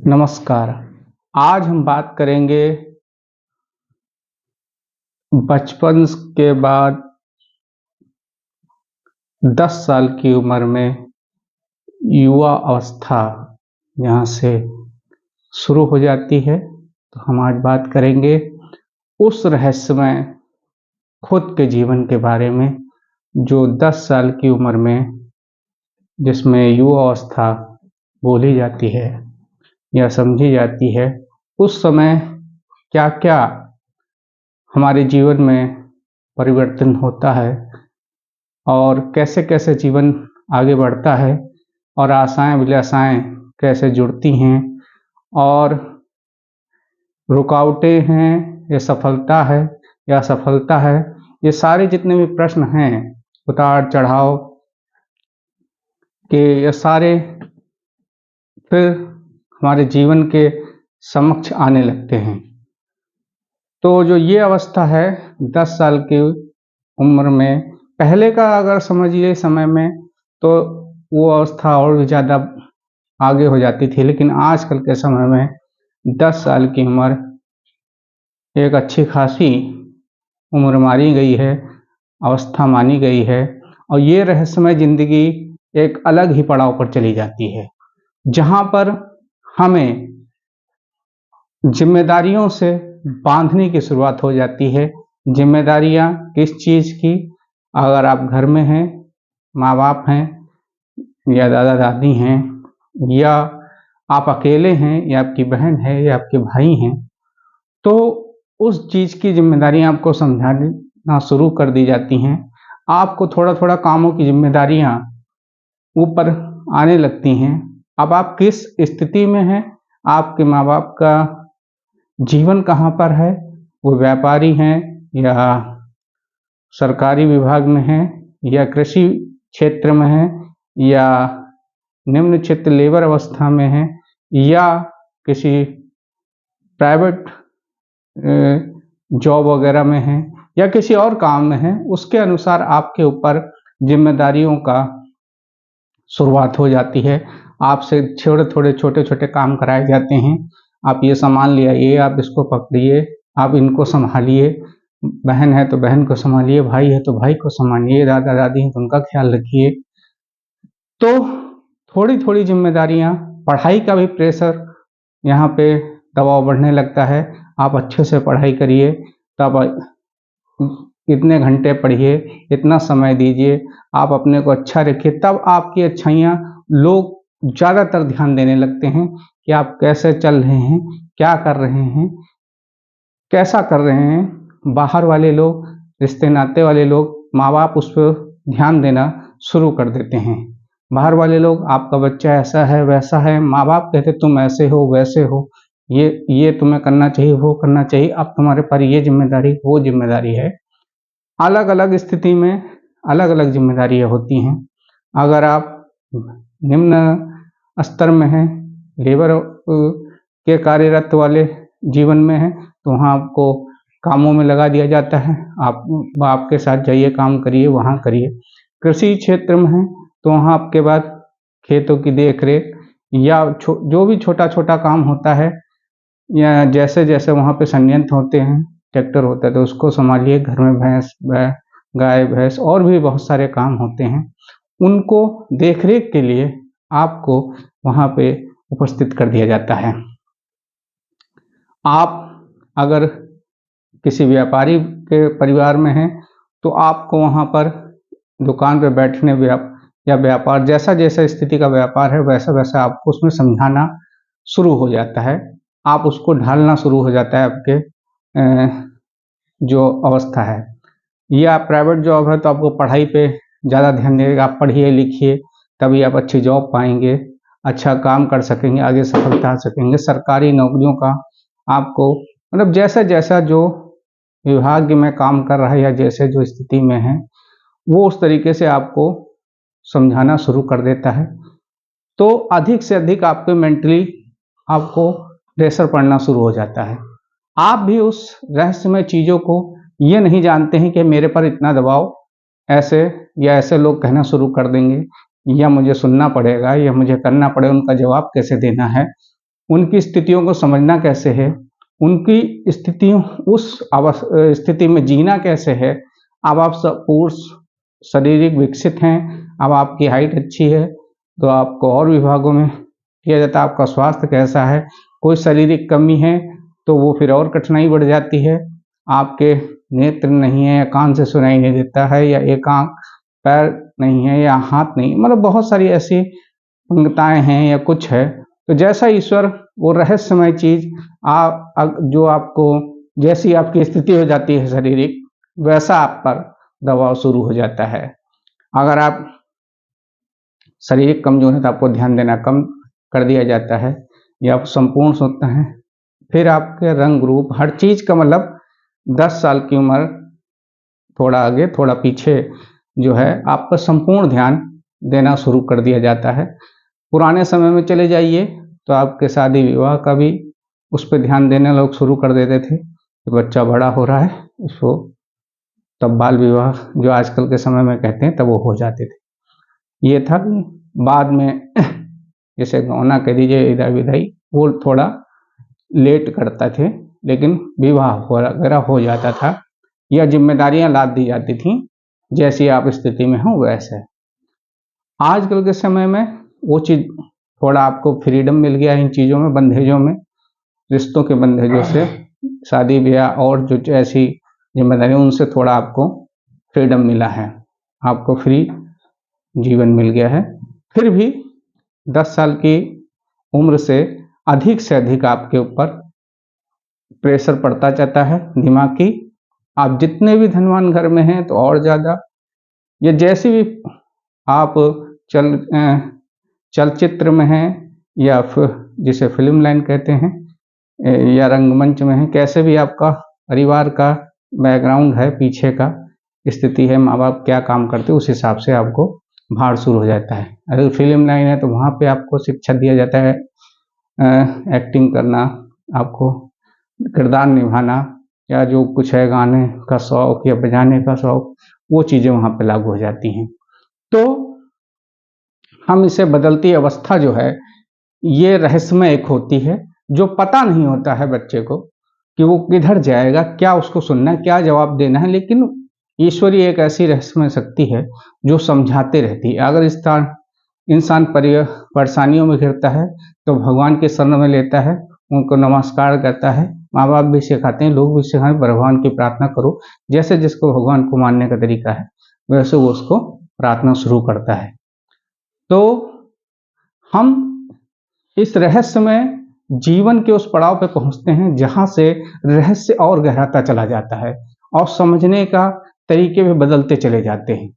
नमस्कार। आज हम बात करेंगे बचपन के बाद 10 साल की उम्र में युवा अवस्था यहाँ से शुरू हो जाती है। तो हम आज बात करेंगे उस रहस्यमय खुद के जीवन के बारे में जो 10 साल की उम्र में जिसमें युवा अवस्था बोली जाती है या समझी जाती है। उस समय क्या-क्या हमारे जीवन में परिवर्तन होता है और कैसे-कैसे जीवन आगे बढ़ता है और आशाएँ-अभिलाषाएँ कैसे जुड़ती हैं और रुकावटें हैं या सफलता है या असफलता है, ये सारे जितने भी प्रश्न हैं, उतार-चढ़ाव के ये सारे फिर हमारे जीवन के समक्ष आने लगते हैं। तो जो ये अवस्था है 10 साल की उम्र में, पहले का अगर समझिए समय में तो वो अवस्था और भी ज़्यादा आगे हो जाती थी, लेकिन आजकल के समय में 10 साल की उम्र एक अच्छी खासी उम्र मानी गई है, अवस्था मानी गई है और ये रहस्यमय ज़िंदगी एक अलग ही पड़ाव पर चली जाती है, जहाँ पर हमें ज़िम्मेदारियों से बाँधने की शुरुआत हो जाती है। ज़िम्मेदारियाँ किस चीज़ की? अगर आप घर में हैं, माँ-बाप हैं या दादा-दादी हैं या आप अकेले हैं या आपकी बहन है या आपके भाई हैं, तो उस चीज़ की ज़िम्मेदारियाँ आपको समझाना शुरू कर दी जाती हैं। आपको थोड़ा-थोड़ा कामों की ज़िम्मेदारियाँ ऊपर आने लगती हैं। अब आप किस स्थिति में हैं, आपके माँ-बाप का जीवन कहाँ पर है, वो व्यापारी हैं या सरकारी विभाग में हैं या कृषि क्षेत्र में हैं या निम्न क्षेत्र लेबर अवस्था में हैं या किसी प्राइवेट जॉब वगैरह में हैं या किसी और काम में हैं, उसके अनुसार आपके ऊपर ज़िम्मेदारियों का शुरुआत हो जाती है। आपसे थोड़े-थोड़े, छोटे-छोटे काम कराए जाते हैं। आप ये सामान ले आइए, आप इसको पकड़िए, आप इनको सँभालिए, बहन है तो बहन को सँभालिए, भाई है तो भाई को सँभालिए, दादा-दादी हैं तो उनका ख़्याल रखिए। तो थोड़ी-थोड़ी ज़िम्मेदारियाँ, पढ़ाई का भी प्रेशर यहाँ पे दबाव बढ़ने लगता है। आप अच्छे से पढ़ाई करिए, तब इतने घंटे पढ़िए, इतना समय दीजिए, आप अपने को अच्छा रखिए, तब आपकी अच्छाइयाँ लोग ज़्यादातर ध्यान देने लगते हैं कि आप कैसे चल रहे हैं, क्या कर रहे हैं, कैसा कर रहे हैं। बाहर वाले लोग, रिश्ते नाते वाले लोग, माँ-बाप उस पर ध्यान देना शुरू कर देते हैं। बाहर वाले लोग आपका बच्चा ऐसा है, वैसा है, माँ-बाप कहते तुम ऐसे हो, वैसे हो, ये तुम्हें करना चाहिए, वो करना चाहिए, अब तुम्हारे पर ये ज़िम्मेदारी, वो ज़िम्मेदारी है। अलग-अलग स्थिति में अलग-अलग ज़िम्मेदारियाँ होती हैं। अगर आप निम्न स्तर में हैं, लेबर के कार्यरत वाले जीवन में हैं, तो वहाँ आपको कामों में लगा दिया जाता है। आप बाप के साथ जाइए, काम करिए, वहाँ करिए। कृषि क्षेत्र में हैं, तो वहाँ आपके बाद खेतों की देख-रेख या जो भी छोटा-छोटा काम होता है या जैसे-जैसे वहाँ पे संयंत्र होते हैं, ट्रैक्टर होता है तो उसको सँभालिए, घर में भैंस गाय, भैंस और भी बहुत सारे काम होते हैं, उनको देख-रेख के लिए आपको वहाँ पे उपस्थित कर दिया जाता है। आप अगर किसी व्यापारी के परिवार में हैं, तो आपको वहाँ पर दुकान पे बैठने या व्यापार जैसा-जैसा स्थिति का व्यापार है, वैसा-वैसा आपको उसमें समझाना शुरू हो जाता है। आप उसको ढालना शुरू हो जाता है आपके जो अवस्था है। या प्राइवेट जॉब है तो आपको पढ़ाई पे ज़्यादा ध्यान देगा, आप पढ़िए-लिखिए, तभी आप अच्छी जॉब पाएँगे, अच्छा काम कर सकेंगे, आगे सफलता आ सकेंगे। सरकारी नौकरियों का आपको मतलब जैसा-जैसा जो विभाग में काम कर रहा है या जैसे जो स्थिति में है, वो उस तरीके से आपको समझाना शुरू कर देता है। तो अधिक से अधिक आपको मेंटली आपको प्रेशर पड़ना शुरू हो जाता है। आप भी उस रहस्यमय चीज़ों को ये नहीं जानते हैं कि मेरे पर इतना दबाव ऐसे या ऐसे लोग कहना शुरू कर देंगे या मुझे सुनना पड़ेगा या मुझे करना पड़ेगा, उनका जवाब कैसे देना है। उनकी स्थितियों को समझना कैसे है, उनकी स्थितियों उस स्थिति में जीना कैसे है। अब आप पुरुष शारीरिक विकसित हैं, अब आपकी हाइट अच्छी है तो आपको और विभागों में किया जाता है। आपका स्वास्थ्य कैसा है, कोई शारीरिक कमी है तो वो फिर और कठिनाई बढ़ जाती है। आपके नेत्र नहीं है या कान से सुनाई नहीं देता है या एक आंख, पैर नहीं है या हाथ नहीं, मतलब बहुत सारी ऐसी अंगताएं हैं या कुछ है। तो जैसा ईश्वर वो रहस्यमय चीज जो आपको, जैसी आपकी स्थिति हो जाती है शारीरिक, वैसा आप पर दबाव शुरू हो जाता है। अगर आप शारीरिक कमजोर है तो आपको ध्यान देना कम कर दिया जाता है या आप संपूर्ण सोचते हैं। फिर आपके रंग रूप हर चीज का मतलब 10 साल की उम्र थोड़ा आगे थोड़ा पीछे जो है आप पर संपूर्ण ध्यान देना शुरू कर दिया जाता है। पुराने समय में चले जाइए तो आपके शादी विवाह का भी उस पर ध्यान देने लोग शुरू कर देते थे कि बच्चा बड़ा हो रहा है इसको, तब बाल विवाह जो आजकल के समय में कहते हैं तब वो हो जाते थे। ये था कि बाद में जैसे गौना कह दीजिए, इधर विदाई, वो थोड़ा लेट करता थे, लेकिन विवाह वगैरह हो जाता था या जिम्मेदारियां लाद दी जाती थी, जैसी आप स्थिति में हो वैसे। आजकल के समय में वो चीज थोड़ा आपको फ्रीडम मिल गया इन चीजों में, बंधेजों में, रिश्तों के बंधेजों से, शादी ब्याह और जो ऐसी जिम्मेदारी उनसे थोड़ा आपको फ्रीडम मिला है, आपको फ्री जीवन मिल गया है। फिर भी 10 साल की उम्र से अधिक आपके ऊपर प्रेशर पड़ता जाता है दिमागी। आप जितने भी धनवान घर में हैं तो और ज़्यादा, ये जैसी भी आप चलचित्र में हैं या फिर जिसे फिल्म लाइन कहते हैं या रंगमंच में हैं, कैसे भी आपका परिवार का बैकग्राउंड है, पीछे का स्थिति है, माँ बाप क्या काम करते हैं, उस हिसाब से आपको भार शुरू हो जाता है। अगर फिल्म लाइन है तो वहाँ पे आपको शिक्षा दिया जाता है एक्टिंग करना, आपको किरदार निभाना, या जो कुछ है गाने का शौक या बजाने का शौक, वो चीज़ें वहाँ पे लागू हो जाती हैं। तो हम इसे बदलती अवस्था जो है ये रहस्यमय एक होती है, जो पता नहीं होता है बच्चे को कि वो किधर जाएगा, क्या उसको सुनना है, क्या जवाब देना है। लेकिन ईश्वरीय एक ऐसी रहस्यमय शक्ति है जो समझाते रहती है। अगर इंसान परेशानियों में घिरता है तो भगवान के शरण में लेता है, उनको नमस्कार करता है। माँ बाप भी सिखाते हैं, लोग भी सिखाते हैं, भगवान की प्रार्थना करो। जैसे जिसको भगवान को मानने का तरीका है वैसे वो उसको प्रार्थना शुरू करता है। तो हम इस रहस्य में जीवन के उस पड़ाव पे पहुंचते हैं जहां से रहस्य और गहराता चला जाता है और समझने का तरीके भी बदलते चले जाते हैं।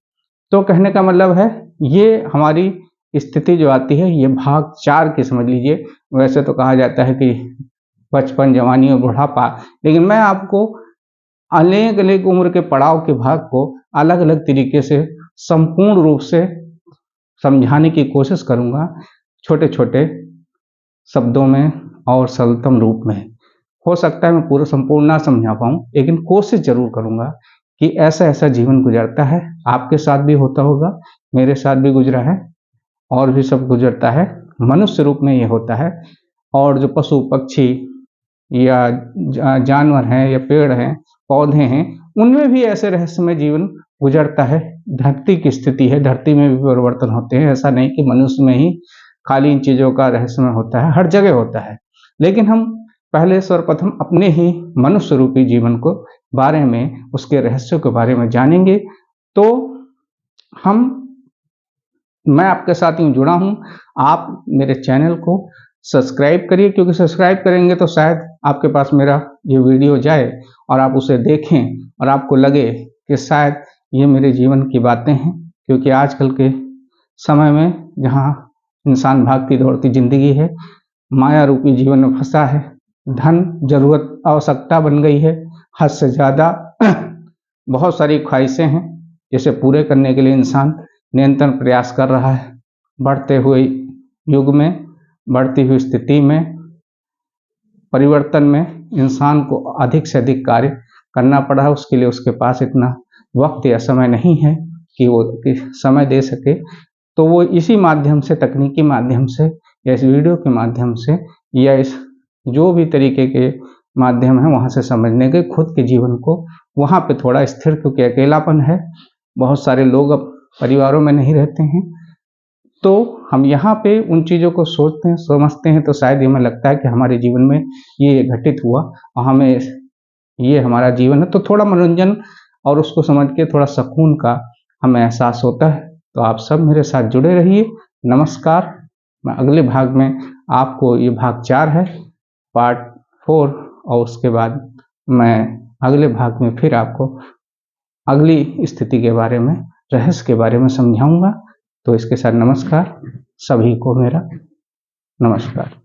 तो कहने का मतलब है ये हमारी स्थिति जो आती है ये भाग 4 की समझ लीजिए। वैसे तो कहा जाता है कि बचपन, जवानी और बुढ़ापा, लेकिन मैं आपको अलग अलग उम्र के पड़ाव के भाग को अलग अलग तरीके से संपूर्ण रूप से समझाने की कोशिश करूंगा, छोटे छोटे शब्दों में और सरलतम रूप में। हो सकता है मैं पूरा संपूर्ण ना समझा पाऊं, लेकिन कोशिश जरूर करूंगा कि ऐसा ऐसा जीवन गुजरता है, आपके साथ भी होता होगा, मेरे साथ भी गुजरा है और भी सब गुजरता है। मनुष्य रूप में ये होता है और जो पशु पक्षी या जानवर हैं या पेड़ हैं, पौधे हैं, उनमें भी ऐसे रहस्यमय जीवन गुजरता है। धरती की स्थिति है, धरती में भी परिवर्तन होते हैं। ऐसा नहीं कि मनुष्य में ही खाली इन चीजों का रहस्यमय होता है, हर जगह होता है। लेकिन हम पहले सर्वप्रथम अपने ही मनुष्य रूपी जीवन को बारे में, उसके रहस्यों के बारे में जानेंगे। तो मैं आपके साथ यूं जुड़ा हूं, आप मेरे चैनल को सब्सक्राइब करिए, क्योंकि सब्सक्राइब करेंगे तो शायद आपके पास मेरा ये वीडियो जाए और आप उसे देखें और आपको लगे कि शायद ये मेरे जीवन की बातें हैं। क्योंकि आजकल के समय में जहाँ इंसान भागती दौड़ती जिंदगी है, माया रूपी जीवन में फंसा है, धन जरूरत आवश्यकता बन गई है, हद से ज़्यादा बहुत सारी ख्वाहिशें हैं जिसे पूरे करने के लिए इंसान निरंतर प्रयास कर रहा है। बढ़ते हुए युग में, बढ़ती हुई स्थिति में, परिवर्तन में इंसान को अधिक से अधिक कार्य करना पड़ा है। उसके लिए उसके पास इतना वक्त या समय नहीं है कि वो समय दे सके। तो वो इसी माध्यम से, तकनीकी माध्यम से या इस वीडियो के माध्यम से या इस जो भी तरीके के माध्यम है वहाँ से समझने के, खुद के जीवन को वहाँ पे थोड़ा स्थिर, क्योंकि अकेलापन है, बहुत सारे लोग अब परिवारों में नहीं रहते हैं, तो हम यहाँ पे उन चीज़ों को सोचते हैं, समझते हैं, तो शायद हमें लगता है कि हमारे जीवन में ये घटित हुआ और हमें ये हमारा जीवन है, तो थोड़ा मनोरंजन और उसको समझ के थोड़ा सुकून का हमें एहसास होता है। तो आप सब मेरे साथ जुड़े रहिए। नमस्कार। मैं अगले भाग में आपको, ये भाग 4 है, पार्ट 4, और उसके बाद मैं अगले भाग में फिर आपको अगली स्थिति के बारे में, रहस्य के बारे में समझाऊंगा। तो इसके साथ नमस्कार, सभी को मेरा नमस्कार।